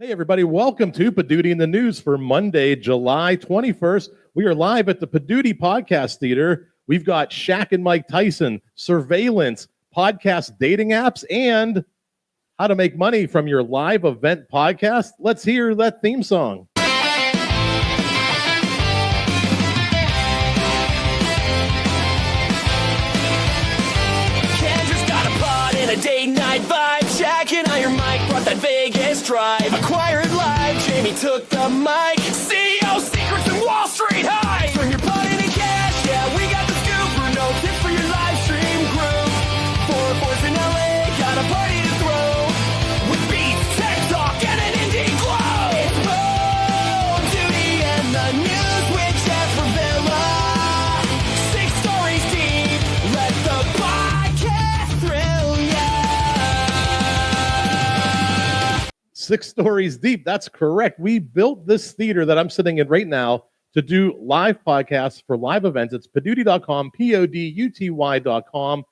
Hey, everybody, welcome to Poduty in the News for Monday, July 21st. We are live at the Poduty Podcast Theater. We've got Shaq and Mike Tyson, surveillance, podcast dating apps, and how to make money from your live event podcast. Let's hear that theme song. Kendra's got a pod and a date night vibe. Shaq and Iron Mike brought that Vegas drive. Acquired live, Jamie took the mic. CEO secrets and Wall Street high. Turn your pod into cash, yeah, we got the scoop. No tips for your live stream group. 4 boys in LA, got a party to throw. With beats, tech talk, and an indie glow. It's Poduty and the news with Jeff Revilla. 6 stories deep, let the podcast thrill ya. 6 stories deep. That's correct. We built this theater that I'm sitting in right now to do live podcasts for live events. It's poduty.com, Poduty.com.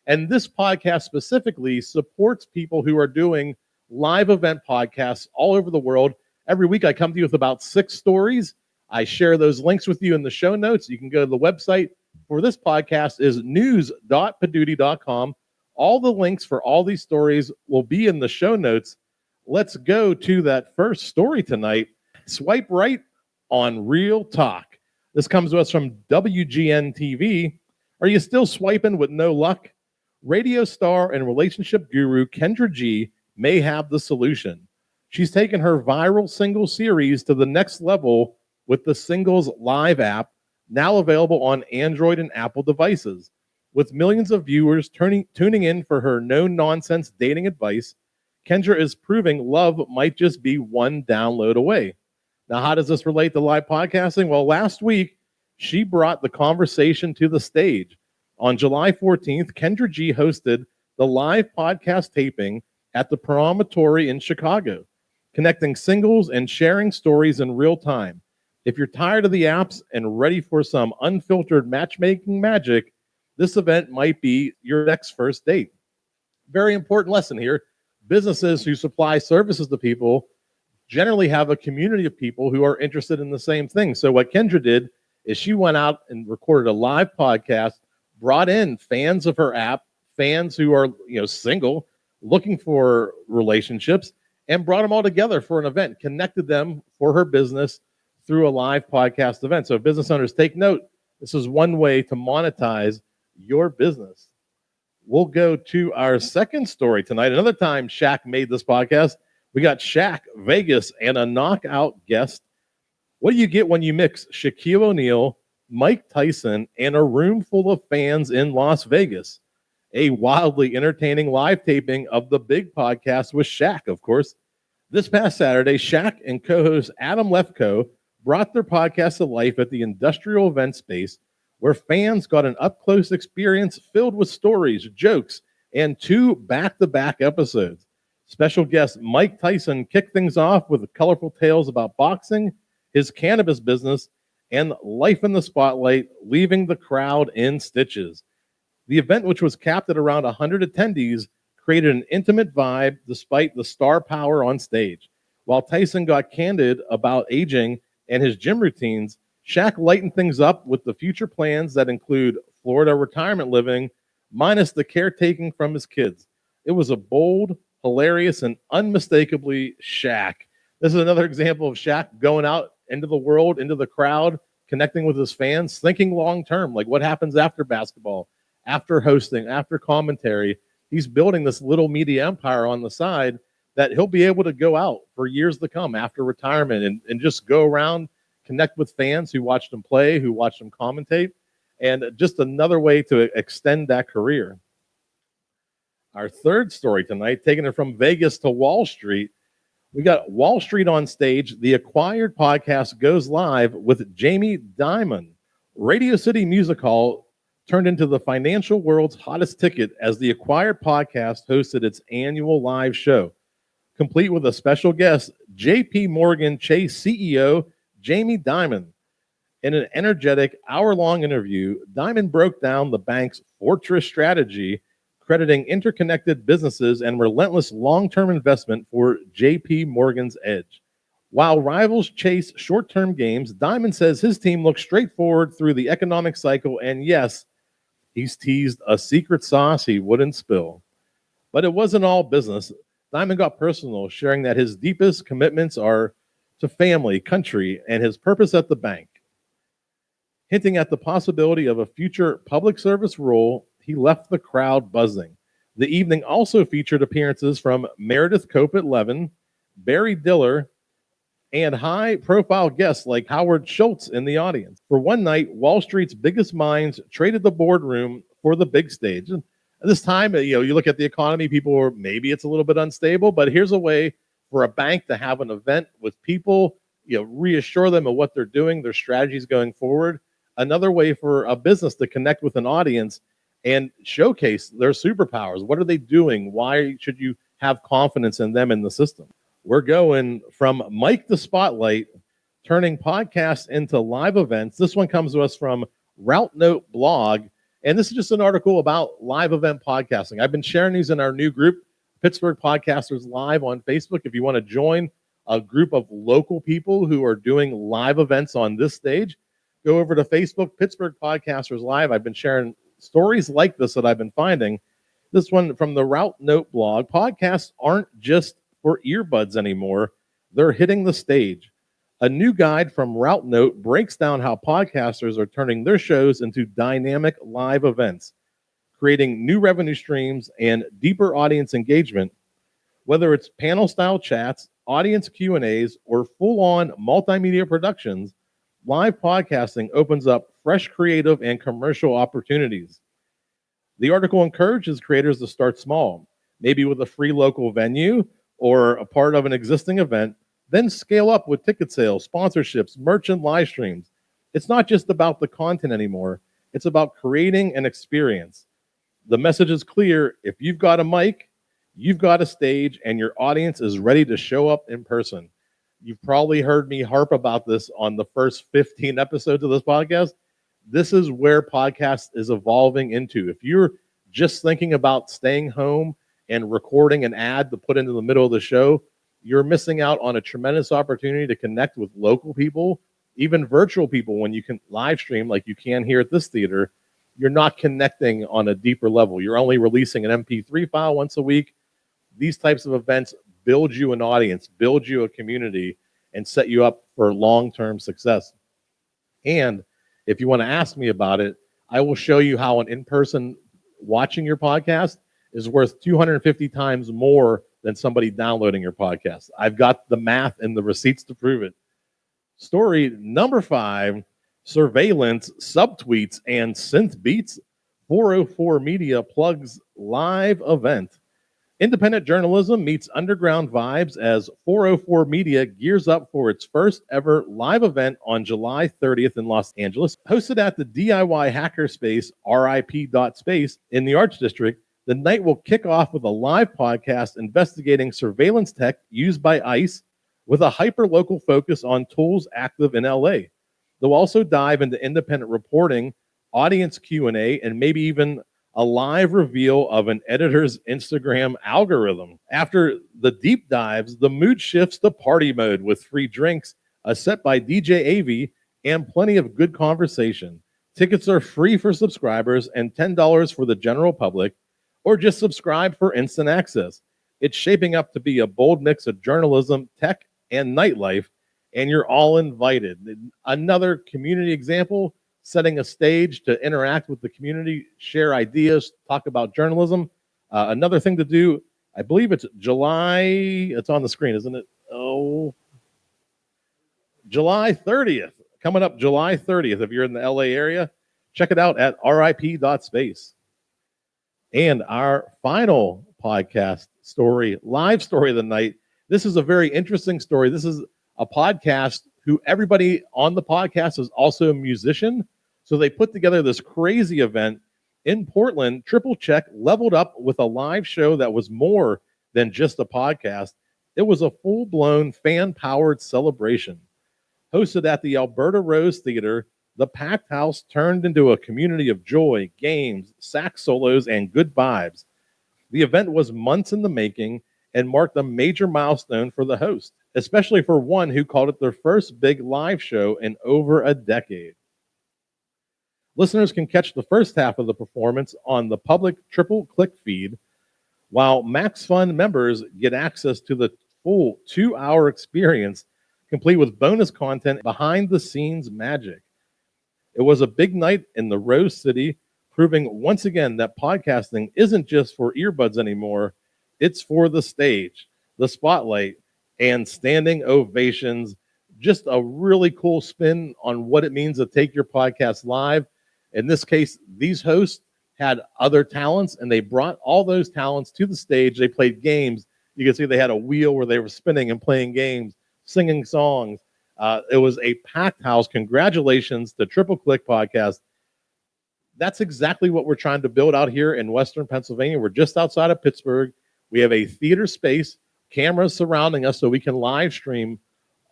And this podcast specifically supports people who are doing live event podcasts all over the world. Every week I come to you with about 6 stories. I share those links with you in the show notes. You can go to the website for this podcast is news.poduty.com. All the links for all these stories will be in the show notes. Let's go to that first story tonight. Swipe right on Real Talk. This comes to us from WGNtv. Are you still swiping with no luck? Radio star and relationship guru Kendra G may have the solution. She's taken her viral single series to the next level with the Singles Live app, now available on Android and Apple devices. With millions of viewers tuning in for her no-nonsense dating advice, Kendra is proving love might just be one download away. Now, how does this relate to live podcasting? Well, last week, she brought the conversation to the stage. On July 14th, Kendra G hosted the live podcast taping at the Promontory in Chicago, connecting singles and sharing stories in real time. If you're tired of the apps and ready for some unfiltered matchmaking magic, this event might be your next first date. Very important lesson here. Businesses who supply services to people generally have a community of people who are interested in the same thing. So what Kendra did is she went out and recorded a live podcast, brought in fans of her app, fans who are single, looking for relationships, and brought them all together for an event, connected them for her business through a live podcast event. So business owners, take note. This is one way to monetize your business. We'll go to our second story tonight. Another time Shaq made this podcast. We got Shaq, Vegas, and a knockout guest. What do you get when you mix Shaquille O'Neal, Mike Tyson, and a room full of fans in Las Vegas? A wildly entertaining live taping of the big podcast with Shaq, of course. This past Saturday, Shaq and co-host Adam Lefkoe brought their podcast to life at the industrial event space, where fans got an up-close experience filled with stories, jokes, and 2 back-to-back episodes. Special guest Mike Tyson kicked things off with colorful tales about boxing, his cannabis business, and life in the spotlight, leaving the crowd in stitches. The event, which was capped at around 100 attendees, created an intimate vibe despite the star power on stage. While Tyson got candid about aging and his gym routines, Shaq lightened things up with the future plans that include Florida retirement living, minus the caretaking from his kids. It was a bold, hilarious, and unmistakably Shaq. This is another example of Shaq going out into the world, into the crowd, connecting with his fans, thinking long-term, like what happens after basketball, after hosting, after commentary. He's building this little media empire on the side that he'll be able to go out for years to come after retirement and just go around, connect with fans who watched him play, who watched him commentate, and just another way to extend that career. Our third story tonight, taking it from Vegas to Wall Street. We got Wall Street on stage. The Acquired podcast goes live with Jamie Dimon. Radio City Music Hall turned into the financial world's hottest ticket as the Acquired podcast hosted its annual live show, complete with a special guest, JP Morgan Chase CEO Jamie Dimon. In an energetic hour-long interview, Dimon broke down the bank's fortress strategy, crediting interconnected businesses and relentless long-term investment for JP Morgan's edge. While rivals chase short-term gains, Diamond says his team looks straightforward through the economic cycle, and yes, he's teased a secret sauce he wouldn't spill. But it wasn't all business. Diamond got personal, sharing that his deepest commitments are to family, country, and his purpose at the bank. Hinting at the possibility of a future public service role, he left the crowd buzzing. The evening also featured appearances from Meredith Cope at Levin, Barry Diller, and high-profile guests like Howard Schultz in the audience. For one night, Wall Street's biggest minds traded the boardroom for the big stage. And at this time, you look at the economy, people are, maybe it's a little bit unstable, but here's a way for a bank to have an event with people, reassure them of what they're doing, their strategies going forward. Another way for a business to connect with an audience and showcase their superpowers. What are they doing? Why should you have confidence in them in the system? We're going from mic to spotlight, turning podcasts into live events. This one comes to us from Route Note blog, and this is just an article about live event podcasting. I've been sharing these in our new group, Pittsburgh Podcasters Live on Facebook. If you want to join a group of local people who are doing live events on this stage, go over to Facebook, Pittsburgh Podcasters Live. I've been sharing stories like this that I've been finding. This one from the Route Note blog. Podcasts aren't just for earbuds anymore. They're hitting the stage. A new guide from Route Note breaks down how podcasters are turning their shows into dynamic live events, creating new revenue streams and deeper audience engagement. Whether it's panel-style chats, audience Q&As, or full-on multimedia productions, live podcasting opens up fresh creative and commercial opportunities. The article encourages creators to start small, maybe with a free local venue or a part of an existing event, then scale up with ticket sales, sponsorships, merch, and live streams. It's not just about the content anymore. It's about creating an experience. The message is clear. If you've got a mic, you've got a stage, and your audience is ready to show up in person. You've probably heard me harp about this on the first 15 episodes of this podcast. This is where podcast is evolving into. If you're just thinking about staying home and recording an ad to put into the middle of the show, you're missing out on a tremendous opportunity to connect with local people, even virtual people. When you can live stream like you can here at this theater, you're not connecting on a deeper level. You're only releasing an MP3 file once a week. These types of events build you an audience, build you a community, and set you up for long-term success. And if you want to ask me about it, I will show you how an in-person watching your podcast is worth 250 times more than somebody downloading your podcast. I've got the math and the receipts to prove it. Story number 5, surveillance, subtweets, and synth beats. 404 Media plugs live event. Independent journalism meets underground vibes as 404 Media gears up for its first ever live event on July 30th in Los Angeles. Hosted at the DIY hackerspace, RIP.space, in the Arts District, the night will kick off with a live podcast investigating surveillance tech used by ICE with a hyper-local focus on tools active in LA. They'll also dive into independent reporting, audience Q&A, and maybe even a live reveal of an editor's Instagram algorithm. After the deep dives, the mood shifts to party mode with free drinks, a set by DJ AV, and plenty of good conversation. Tickets are free for subscribers and $10 for the general public, or just subscribe for instant access. It's shaping up to be a bold mix of journalism, tech, and nightlife, and you're all invited. Another community example, setting a stage to interact with the community, share ideas, talk about journalism. Another thing to do, I believe it's July, it's on the screen, isn't it? Oh, July 30th. Coming up July 30th. If you're in the LA area, check it out at rip.space. And our final podcast story, live story of the night. This is a very interesting story. This is a podcast who everybody on the podcast is also a musician. So they put together this crazy event in Portland. Triple Check leveled up with a live show that was more than just a podcast. It was a full-blown fan-powered celebration. Hosted at the Alberta Rose Theater, the packed house turned into a community of joy, games, sax solos, and good vibes. The event was months in the making and marked a major milestone for the host, especially for one who called it their first big live show in over a decade. Listeners can catch the first half of the performance on the public Triple Click feed, while Max Fun members get access to the full 2-hour experience, complete with bonus content behind-the-scenes magic. It was a big night in the Rose City, proving once again that podcasting isn't just for earbuds anymore. It's for the stage, the spotlight, and standing ovations. Just a really cool spin on what it means to take your podcast live. In this case, these hosts had other talents, and they brought all those talents to the stage. They played games. You can see they had a wheel where they were spinning and playing games, singing songs. It was a packed house. Congratulations to Triple Click Podcast. That's exactly what we're trying to build out here in Western Pennsylvania. We're just outside of Pittsburgh. We have a theater space, cameras surrounding us so we can live stream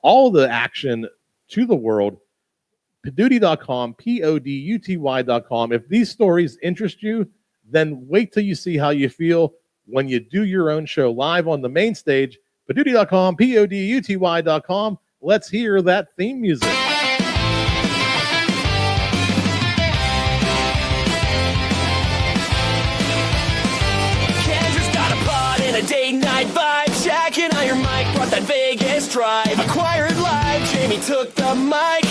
all the action to the world. Poduty.com, Poduty.com. If these stories interest you, then wait till you see how you feel when you do your own show live on the main stage. Poduty.com, Poduty.com. Let's hear that theme music. Kendra's got a pod and a date night vibe. Shaq and Iron Mike brought that Vegas drive. Acquired live, Jamie took the mic.